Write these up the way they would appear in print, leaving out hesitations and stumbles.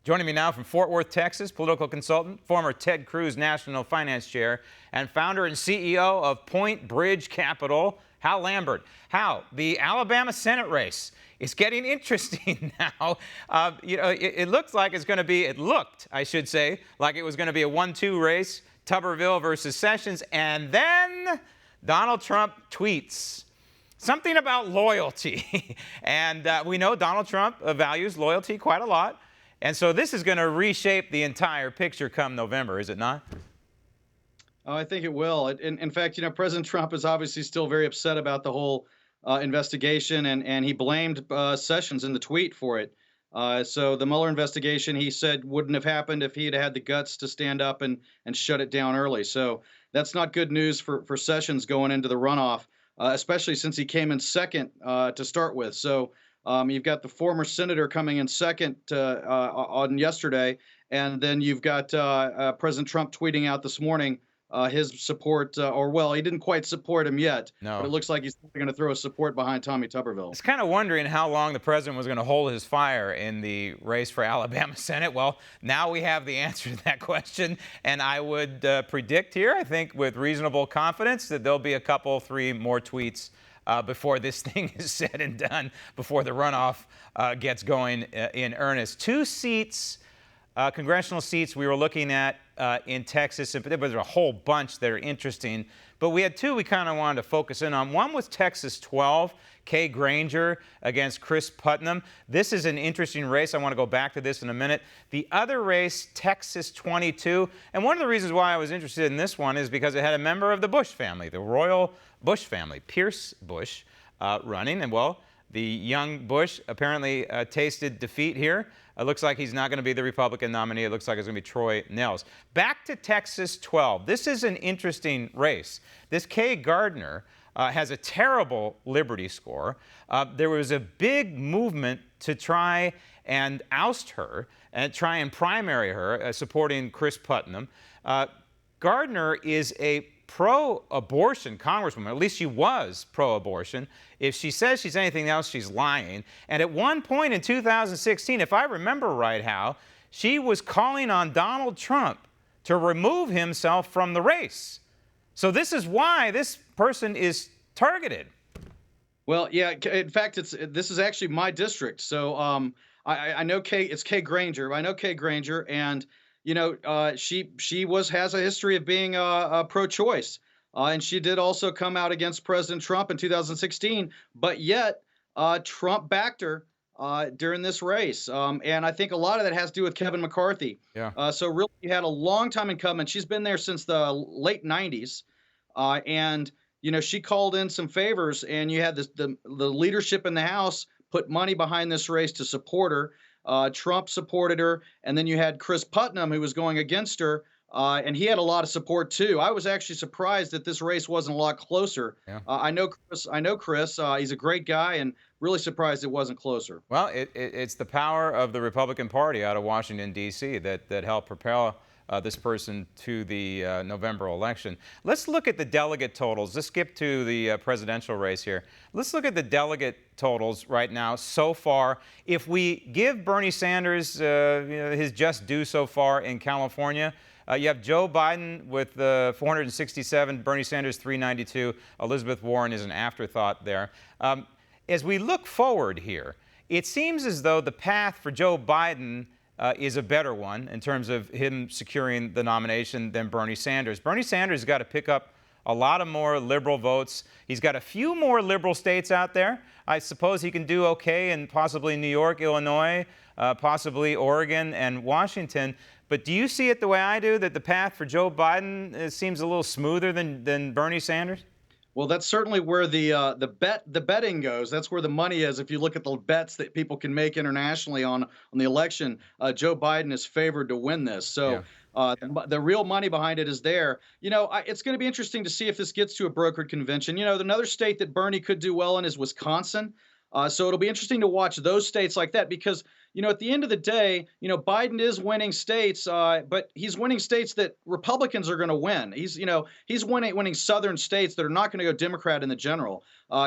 Joining me now from Fort Worth, Texas, political consultant, former Ted Cruz National Finance Chair, and founder and CEO of Point Bridge Capital, Hal Lambert. Hal, the Alabama Senate race is getting interesting now. It looks like it's going to be, it looked, I should say, like it was going to be a 1-2 race, Tuberville versus Sessions, and then Donald Trump tweets something about loyalty. And we know Donald Trump values loyalty quite a lot. And so this is going to reshape the entire picture come November, is it not? Oh, I think it will. In fact, President Trump is obviously still very upset about the whole investigation, and he blamed Sessions in the tweet for it. So the Mueller investigation, he said, wouldn't have happened if he had had the guts to stand up and shut it down early. So that's not good news for Sessions going into the runoff, especially since he came in second to start with. So you've got the former senator coming in second on yesterday, and then you've got President Trump tweeting out this morning his support, he didn't quite support him yet, No. but it looks like he's going to throw his support behind Tommy Tuberville. I was kind of wondering how long the president was going to hold his fire in the race for Alabama Senate. Well, now we have the answer to that question, and I would predict here, I think with reasonable confidence, that there'll be a couple, 3 more tweets before this thing is said and done, before the runoff gets going in earnest. 2 seats, congressional seats we were looking at in Texas, but there's a whole bunch that are interesting. But we had 2 we kind of wanted to focus in on. One was Texas 12, Kay Granger against Chris Putnam. This is an interesting race. I want to go back to this in a minute. The other race, Texas 22, and one of the reasons why I was interested in this one is because it had a member of the Bush family, the royal Bush family, Pierce Bush, running. And well, the young Bush apparently tasted defeat here. It looks like he's not going to be the Republican nominee. It looks like it's going to be Troy Nehls. Back to Texas 12. This is an interesting race. This Kay Gardner has a terrible Liberty score. There was a big movement to try and oust her and try and primary her, supporting Chris Putnam. Gardner is a pro-abortion congresswoman, at least she was pro-abortion. If she says she's anything else, she's lying. And at one point in 2016, if I remember right, Hal, she was calling on Donald Trump to remove himself from the race. So this is why this person is targeted. Well, yeah. In fact, this is actually my district. So I know it's Kay Granger. I know Kay Granger, and she has a history of being pro-choice, and she did also come out against President Trump in 2016. But yet, Trump backed her during this race, and I think a lot of that has to do with Kevin McCarthy. Yeah. So really, you had a long time incumbent. She's been there since the late '90s, and she called in some favors, and you had the leadership in the House put money behind this race to support her. Trump supported her, and then you had Chris Putnam, who was going against her, and he had a lot of support too. I was actually surprised that this race wasn't a lot closer. Yeah. I know Chris. He's a great guy, and really surprised it wasn't closer. Well, it's the power of the Republican Party out of Washington, D.C. that helped propel this person to the November election. Let's look at the delegate totals. Let's skip to the presidential race here. Let's look at the delegate totals right now so far. If we give Bernie Sanders his just due so far in California, you have Joe Biden with 467, Bernie Sanders 392, Elizabeth Warren is an afterthought there. As we look forward here, it seems as though the path for Joe Biden is a better one in terms of him securing the nomination than Bernie Sanders. Bernie Sanders has got to pick up a lot of more liberal votes. He's got a few more liberal states out there. I suppose he can do okay in possibly New York, Illinois, possibly Oregon and Washington. But do you see it the way I do, that the path for Joe Biden seems a little smoother than Bernie Sanders? Well, that's certainly where the betting goes. That's where the money is. If you look at the bets that people can make internationally on the election, Joe Biden is favored to win this. So the real money behind it is there. It's going to be interesting to see if this gets to a brokered convention. Another state that Bernie could do well in is Wisconsin. So it'll be interesting to watch those states like that because, at the end of the day, Biden is winning states, but he's winning states that Republicans are going to win. He's winning southern states that are not going to go Democrat in the general.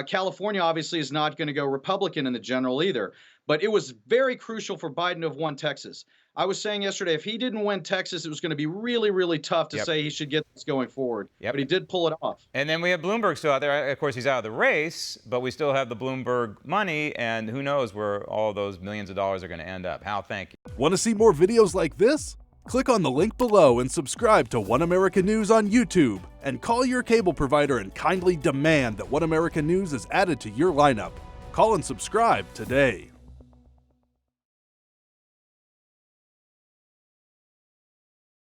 California obviously is not going to go Republican in the general either. But it was very crucial for Biden to have won Texas. I was saying yesterday, if he didn't win Texas, it was going to be really, really tough to Yep. say he should get this going forward. Yep. But he did pull it off. And then we have Bloomberg still out there. Of course, he's out of the race, but we still have the Bloomberg money, and who knows where all those millions of dollars are going to end up. Hal, thank you. Want to see more videos like this? Click on the link below and subscribe to One America News on YouTube. And call your cable provider and kindly demand that One America News is added to your lineup. Call and subscribe today.